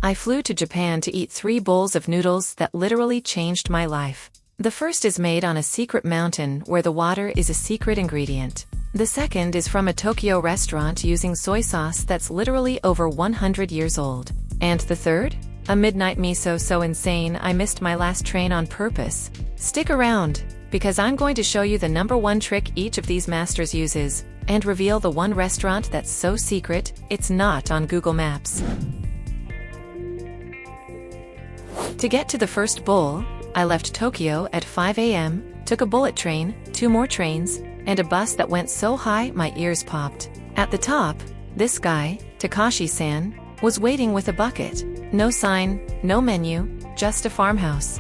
I flew to Japan to eat 3 bowls of noodles that literally changed my life. The first is made on a secret mountain where the water is a secret ingredient. The second is from a Tokyo restaurant using soy sauce that's literally over 100 years old. And the third? A midnight miso so insane I missed my last train on purpose. Stick around, because I'm going to show you the #1 trick each of these masters uses, and reveal the one restaurant that's so secret, it's not on Google Maps. To get to the first bowl, I left Tokyo at 5 a.m., took a bullet train, 2 more trains, and a bus that went so high my ears popped. At the top, this guy, Takashi-san, was waiting with a bucket. No sign, no menu, just a farmhouse.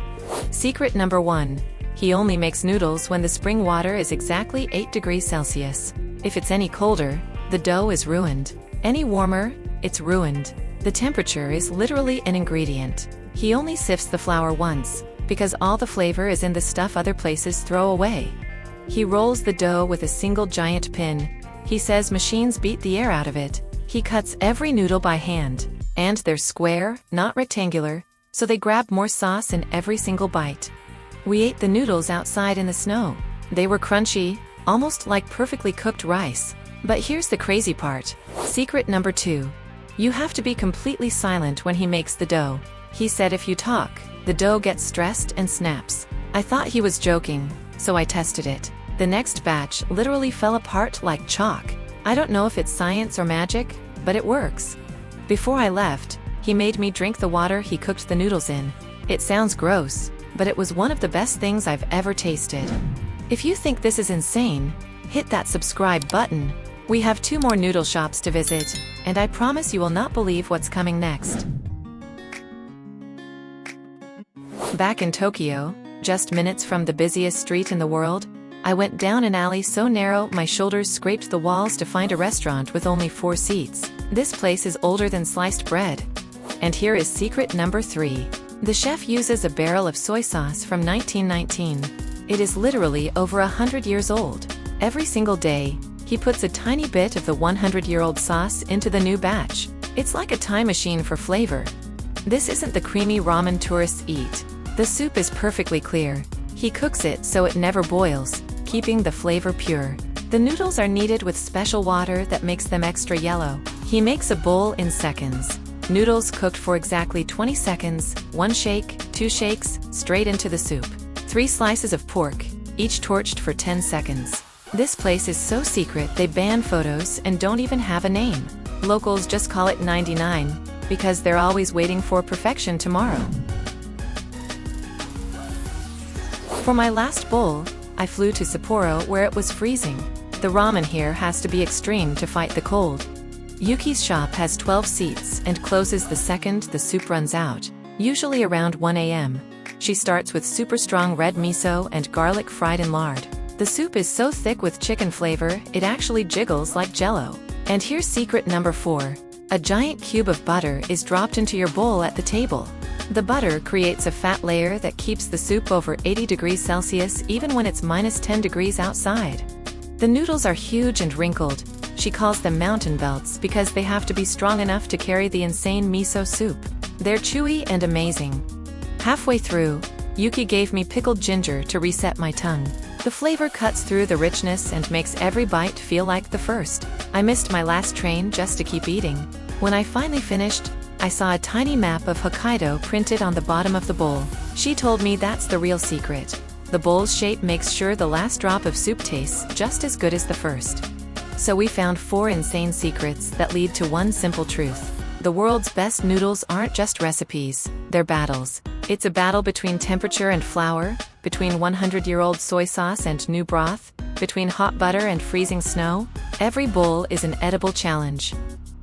Secret number 1. He only makes noodles when the spring water is exactly 8 degrees Celsius. If it's any colder, the dough is ruined. Any warmer, it's ruined. The temperature is literally an ingredient. He only sifts the flour once, because all the flavor is in the stuff other places throw away. He rolls the dough with a single giant pin. He says machines beat the air out of it. He cuts every noodle by hand, and they're square, not rectangular, so they grab more sauce in every single bite. We ate the noodles outside in the snow. They were crunchy, almost like perfectly cooked rice. But here's the crazy part. Secret number 2. You have to be completely silent when he makes the dough. He said if you talk, the dough gets stressed and snaps. I thought he was joking, so I tested it. The next batch literally fell apart like chalk. I don't know if it's science or magic, but it works. Before I left, he made me drink the water he cooked the noodles in. It sounds gross, but it was one of the best things I've ever tasted. If you think this is insane, hit that subscribe button. We have 2 more noodle shops to visit, and I promise you will not believe what's coming next. Back in Tokyo, just minutes from the busiest street in the world, I went down an alley so narrow my shoulders scraped the walls to find a restaurant with only 4 seats. This place is older than sliced bread. And here is secret number 3. The chef uses a barrel of soy sauce from 1919. It is literally over 100 years old. Every single day, he puts a tiny bit of the 100-year-old sauce into the new batch. It's like a time machine for flavor. This isn't the creamy ramen tourists eat. The soup is perfectly clear. He cooks it so it never boils, keeping the flavor pure. The noodles are kneaded with special water that makes them extra yellow. He makes a bowl in seconds. Noodles cooked for exactly 20 seconds, 1 shake, 2 shakes, straight into the soup. 3 slices of pork, each torched for 10 seconds. This place is so secret they ban photos and don't even have a name. Locals just call it 99, because they're always waiting for perfection tomorrow. For my last bowl, I flew to Sapporo where it was freezing. The ramen here has to be extreme to fight the cold. Yuki's shop has 12 seats and closes the second the soup runs out, usually around 1 a.m. She starts with super strong red miso and garlic fried in lard. The soup is so thick with chicken flavor, it actually jiggles like jello. And here's secret number 4. A giant cube of butter is dropped into your bowl at the table. The butter creates a fat layer that keeps the soup over 80 degrees Celsius even when it's -10 degrees outside. The noodles are huge and wrinkled. She calls them mountain belts because they have to be strong enough to carry the insane miso soup. They're chewy and amazing. Halfway through, Yuki gave me pickled ginger to reset my tongue. The flavor cuts through the richness and makes every bite feel like the first. I missed my last train just to keep eating. When I finally finished, I saw a tiny map of Hokkaido printed on the bottom of the bowl. She told me that's the real secret. The bowl's shape makes sure the last drop of soup tastes just as good as the first. So we found 4 insane secrets that lead to one simple truth. The world's best noodles aren't just recipes, they're battles. It's a battle between temperature and flour, between 100-year-old soy sauce and new broth, between hot butter and freezing snow. Every bowl is an edible challenge.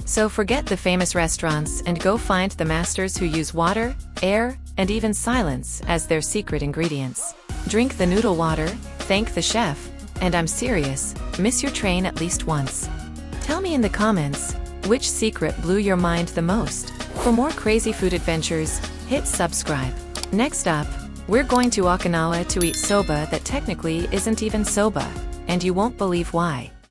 So forget the famous restaurants and go find the masters who use water, air, and even silence as their secret ingredients. Drink the noodle water, thank the chef, and I'm serious, miss your train at least once. Tell me in the comments, which secret blew your mind the most? For more crazy food adventures, hit subscribe. Next up, we're going to Okinawa to eat soba that technically isn't even soba, and you won't believe why.